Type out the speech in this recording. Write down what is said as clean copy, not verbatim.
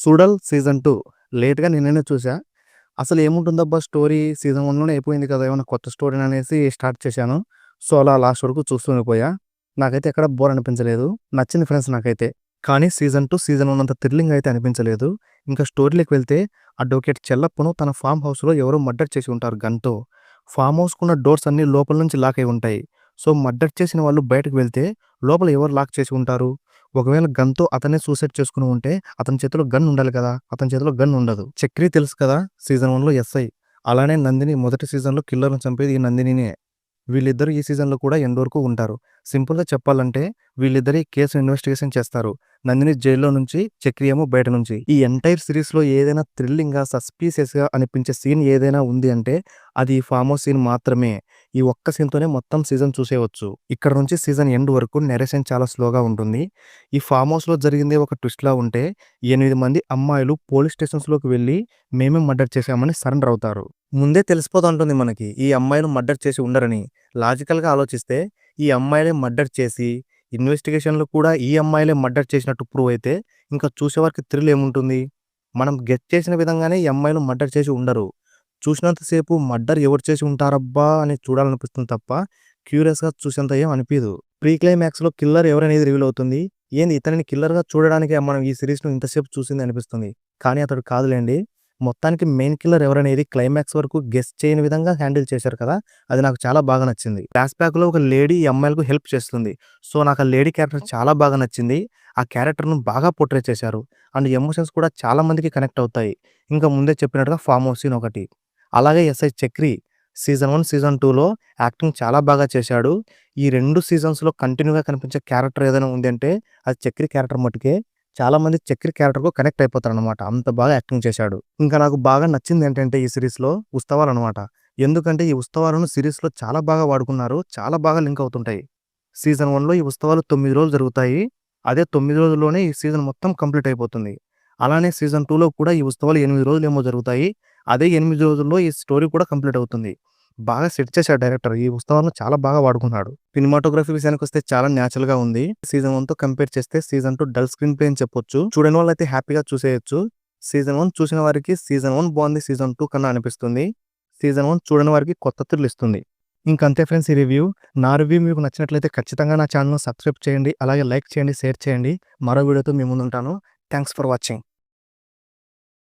'Suzhal' season 2 లేట్‌గా నిన్ననే చూసా. అసలేముంటుందబ్బా స్టోరీ సీజన్ 1లోనే అయిపోయింది కదా! ఏమన్నా కొత్త స్టోరీనా స్టార్ట్ చేశాను. సో, అలా లాస్ట్ వరకు చూస్తూనే పోయా. నాకైతే ఎక్కడ బోర్ అనిపించలేదు. నచ్చింది ఫ్రెండ్స్ నాకైతే. కానీ సీజన్ 2, సీజన్ 1 అంత థ్రిల్లింగ్ అయితే అనిపించలేదు. ఇంకా స్టోరీలోకి వెళ్తే అడ్వొకేట్ చెల్లప్పను తన ఫార్మ్ హౌస్‌లో ఎవరో మర్డర్ చేసి ఉంటారు గన్‌తో. ఫార్మ్ హౌస్‌కున్న డోర్స్ అన్నీ లోపల నుంచి లాక్ అయి ఉంటాయి. సో, మర్డర్ చేసిన వాళ్ళు బయటకు వెళ్తే లోపల ఎవరు లాక్ చేసి ఉంటారు? ఒకవేళ గన్‌తో అతనే సూసైడ్ చేసుకొని ఉంటే అతని చేతిలో గన్ ఉండాలి కదా! అతని చేతిలో గన్ ఉండదు. చక్రి తెలుసు కదా! సీజన్ 1లో ఎస్ఐ. అలానే నందిని మొదటి సీజన్‌లో కిల్లర్‌ని చంపేది ఈ నందినినే. వీళ్ళిద్దరూ ఈ సీజన్‌లో కూడా ఎండ్ వరకు ఉంటారు. సింపుల్‌గా చెప్పాలంటే వీళ్ళిద్దరే కేసుని ఇన్వెస్టిగేషన్ చేస్తారు. నందిని జైల్‌లో నుంచి, చక్రి ఏమో బయట నుంచి. ఈ ఎంటైర్ సీరీస్‌లో ఏదైనా థ్రిల్లింగ్‌గా, సస్పీషియస్‌గా అనిపించే సీన్ ఏదైనా ఉంది అంటే అది ఈ ఫార్మ్ హౌస్ సీన్ మాత్రమే. ఈ ఒక్క సీన్‌తోనే మొత్తం సీజన్ చూసేయొచ్చు. ఇక్కడ నుంచి సీజన్ ఎండ్ వరకు నరేషన్ చాలా స్లోగా ఉంటుంది. ఈ ఫార్మ్ హౌస్‌లో జరిగిందే ఒక ట్విస్ట్‌లా ఉంటే 8 మంది అమ్మాయిలు పోలీస్ స్టేషన్స్‌లోకి వెళ్లి మేమే మర్డర్ చేశామని సరెండర్ అవుతారు. ముందే తెలిసిపోతుంటుంది మనకి ఈ అమ్మాయిలు మర్డర్ చేసి ఉండరని. లాజికల్‌గా ఆలోచిస్తే ఈ అమ్మాయిలే మర్డర్ చేసి, ఇన్వెస్టిగేషన్‌లో కూడా ఈ అమ్మాయిలే మర్డర్ చేసినట్టు ప్రూవ్ అయితే, ఇంకా చూసేవారికి థ్రిల్ ఏముంటుంది? మనం గెస్ చేసిన విధంగానే ఈ అమ్మాయిలు మర్డర్ చేసి ఉండరు. చూసినంత సేపు మర్డర్ ఎవరు చేసి ఉంటారబ్బా అని చూడాలనిపిస్తుంది తప్ప, క్యూరియస్‌గా చూసేంత ఏం అనిపియదు. ప్రీ క్లైమాక్స్‌లో కిల్లర్ ఎవరనేది రివీల్ అవుతుంది. ఏంది ఇతనిని కిల్లర్‌గా చూడడానికే మనం ఈ సీరీస్‌ను ఇంతసేపు చూసింది అనిపిస్తుంది. కానీ అతడు కాదులెండి. మొత్తానికి మెయిన్ కిల్లర్ ఎవరనేది క్లైమాక్స్ వరకు గెస్ చేయని విధంగా హ్యాండిల్ చేశారు కదా! అది నాకు చాలా బాగా నచ్చింది. ఫ్లాష్‌బ్యాక్‌లో ఒక లేడీ ఈ అమ్మాయిలకు హెల్ప్ చేస్తుంది. సో, నాకు ఆ లేడీ క్యారెక్టర్ చాలా బాగా నచ్చింది. ఆ క్యారెక్టర్‌ను బాగా పోర్ట్రే చేశారు. అండ్ ఎమోషన్స్ కూడా చాలా మందికి కనెక్ట్ అవుతాయి. ఇంకా ముందే చెప్పినట్టుగా ఫార్మ్ హౌస్ సీన్ ఒకటి. అలాగే ఎస్ఐ చక్రి సీజన్ 1, సీజన్ 2లో యాక్టింగ్ చాలా బాగా చేశాడు. ఈ 2 సీజన్స్‌లో కంటిన్యూ‌గా కనిపించే క్యారెక్టర్ ఏదైనా ఉంది అంటే అది చక్రి క్యారెక్టర్ మట్టుకే. చాలా మంది చక్రి క్యారెక్టర్‌కు కనెక్ట్ అయిపోతారనమాట. అంత బాగా యాక్టింగ్ చేశాడు. ఇంకా నాకు బాగా నచ్చిందేంటంటే ఈ సీరీస్‌లో ఉత్సవాలనమాట. ఎందుకంటే ఈ ఉత్సవాలను సీరీస్‌లో చాలా బాగా వాడుకున్నారు. చాలా బాగా లింక్ అవుతుంటాయి. సీజన్ 1లో ఈ ఉత్సవాలు 9 రోజులు జరుగుతాయి. అదే 9 రోజుల్లోనే ఈ సీజన్ మొత్తం కంప్లీట్ అయిపోతుంది. అలానే సీజన్ 2లో కూడా ఈ ఉత్సవాలు 8 రోజులేమో జరుగుతాయి. అదే 8 రోజుల్లో ఈ స్టోరీ కూడా కంప్లీట్ అవుతుంది. బాగా సెట్ చేశాడు డైరెక్టర్. ఈ ఉత్సవాలను చాలా బాగా వాడుకున్నాడు. సినిమాటోగ్రఫీ విషయానికొస్తే చాలా న్యాచురల్‌గా ఉంది. సీజన్ 1తో కంపేర్ చేస్తే సీజన్ 2 డల్ స్క్రీన్ ప్లే అని చెప్పొచ్చు. చూడని వాళ్ళైతే హ్యాపీగా చూసేయొచ్చు. సీజన్ 1 చూసిన వారికి సీజన్ 1 బావుంది. సీజన్ 2 కన్నా అనిపిస్తుంది. సీజన్ 1 చూడని వారికి కొత్త థ్రిల్ ఇస్తుంది. ఇంకంతే ఫ్రెండ్స్ ఈ రివ్యూ. నా రివ్యూ మీకు నచ్చినట్లయితే ఖచ్చితంగా నా ఛానెల్‌ను సబ్స్క్రైబ్ చేయండి. అలాగే లైక్ చేయండి, షేర్ చేయండి. మరో వీడియోతో మీ ముందుంటాను. Thanks for watching.